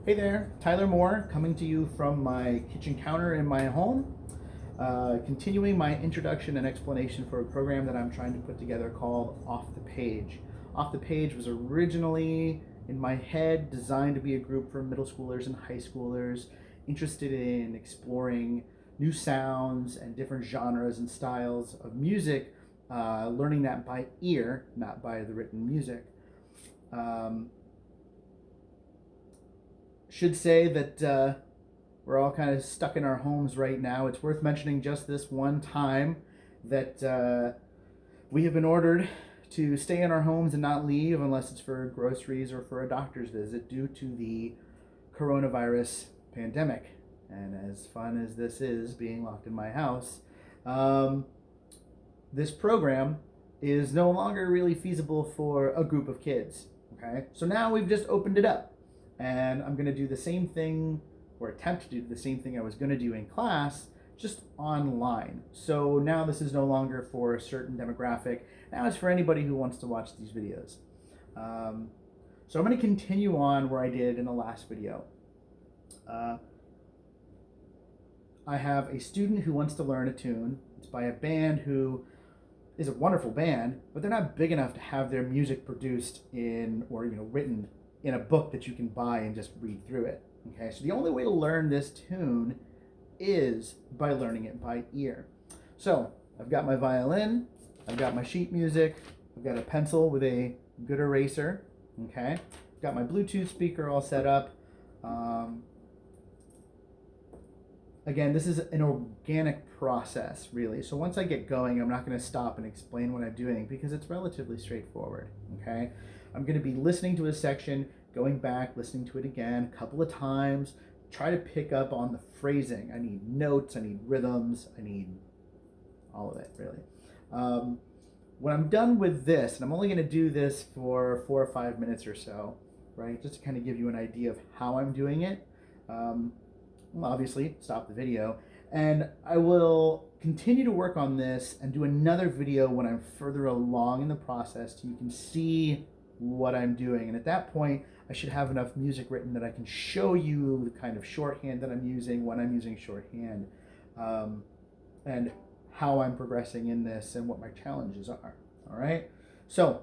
Hey there, Tyler Moore coming to you from my kitchen counter in my home, continuing my introduction and explanation for a program that I'm trying to put together called Off the Page. Off the Page was originally in my head designed to be a group for middle schoolers and high schoolers interested in exploring new sounds and different genres and styles of music, learning that by ear, not by the written music. Should say that we're all kind of stuck in our homes right now. It's worth mentioning just this one time that we have been ordered to stay in our homes and not leave unless it's for groceries or for a doctor's visit due to the coronavirus pandemic. And as fun as this is, being locked in my house, this program is no longer really feasible for a group of kids. Okay, so now we've just opened it up. And I'm going to do the same thing, or attempt to do the same thing I was going to do in class, just online. So now this is no longer for a certain demographic. Now it's for anybody who wants to watch these videos. So I'm going to continue on where I did in the last video. I have a student who wants to learn a tune. It's by a band who is a wonderful band, but they're not big enough to have their music produced in, or written in a book that you can buy and just read through it. Okay, so the only way to learn this tune is by learning it by ear. So I've got my violin, I've got my sheet music, I've got a pencil with a good eraser. Okay, I've got my Bluetooth speaker all set up. Again, this is an organic process, really. So once I get going, I'm not going to stop and explain what I'm doing because it's relatively straightforward. Okay, I'm going to be listening to a section, going back, listening to it again a couple of times, try to pick up on the phrasing. I need notes, I need rhythms, I need all of it, really. When I'm done with this, and I'm only going to do this for 4 or 5 minutes or so, right, just to kind of give you an idea of how I'm doing it. Well, obviously, stop the video, and I will continue to work on this and do another video when I'm further along in the process so you can see what I'm doing. And at that point, I should have enough music written that I can show you the kind of shorthand that I'm using, when I'm using shorthand, and how I'm progressing in this and what my challenges are. All right, so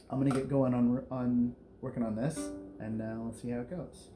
I'm gonna get going on working on this, and let's see how it goes.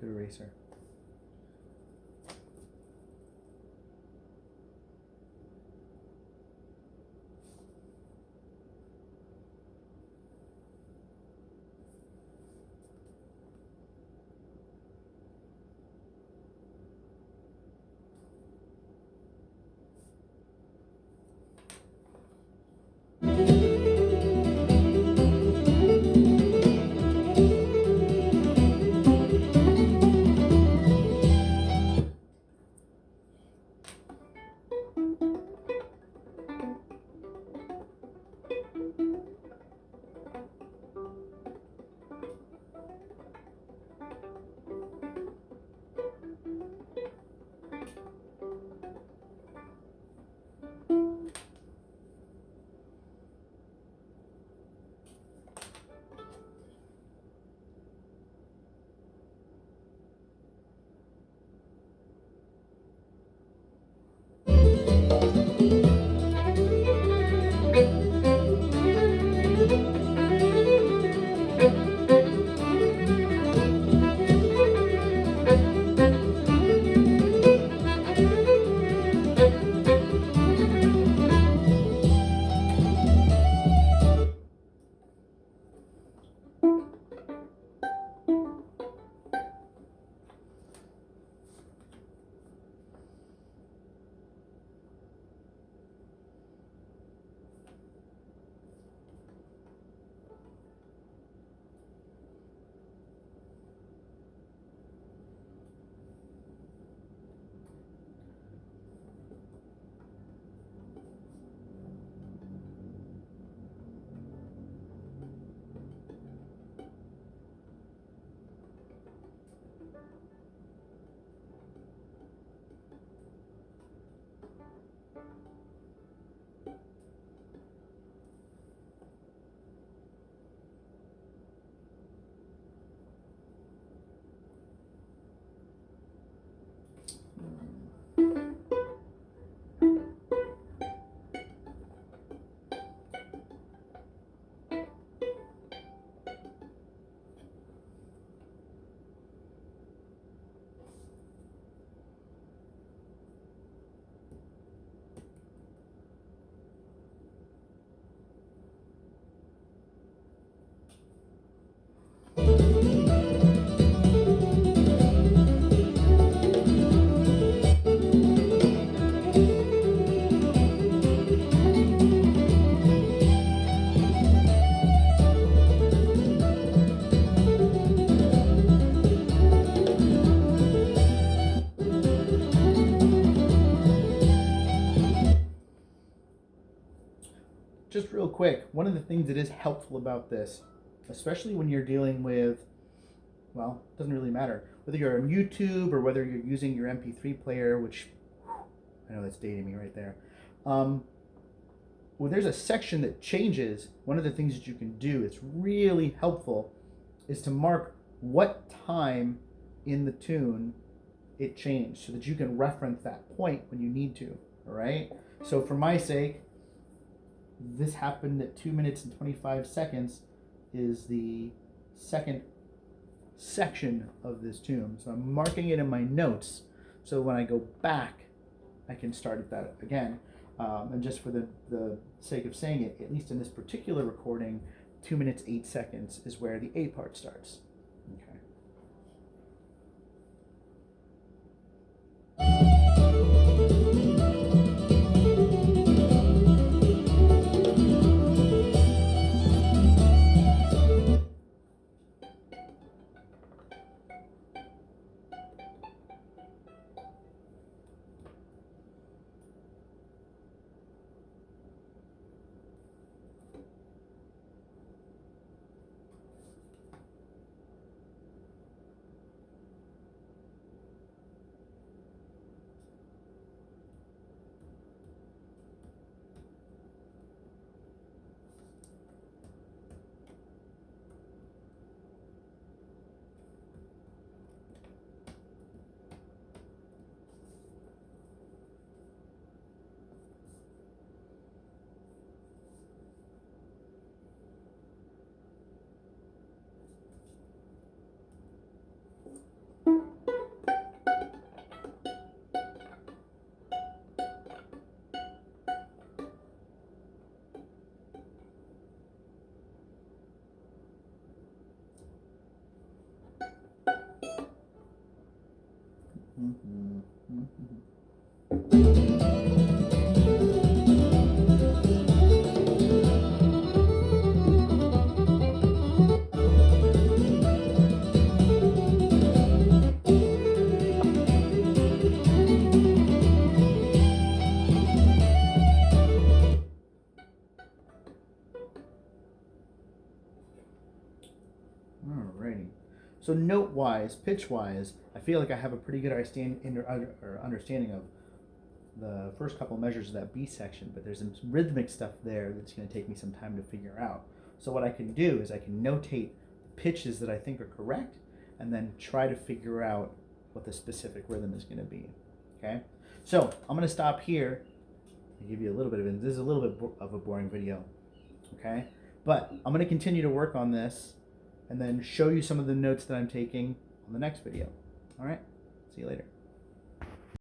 Good eraser. just real quick, one of the things that is helpful about this, especially when you're dealing with, well, it doesn't really matter, whether you're on YouTube or whether you're using your MP3 player, which, I know that's dating me right there. When there's a section that changes, one of the things that you can do, it's really helpful, is to mark what time in the tune it changed so that you can reference that point when you need to, all right? So for my sake, this happened at 2 minutes and 25 seconds is the second section of this tune. So I'm marking it in my notes so when I go back, I can start at that again. And just for the sake of saying it, at least in this particular recording, 2 minutes, 8 seconds is where the A part starts. Okay. Alrighty. So note-wise, pitch-wise, I feel like I have a pretty good understanding of the first couple measures of that B section, but there's some rhythmic stuff there that's going to take me some time to figure out. So what I can do is I can notate the pitches that I think are correct, and then try to figure out what the specific rhythm is going to be. Okay? So I'm going to stop here and give you a little bit of it. This is a little bit of a boring video. Okay? But I'm going to continue to work on this and then show you some of the notes that I'm taking on the next video. All right? See you later.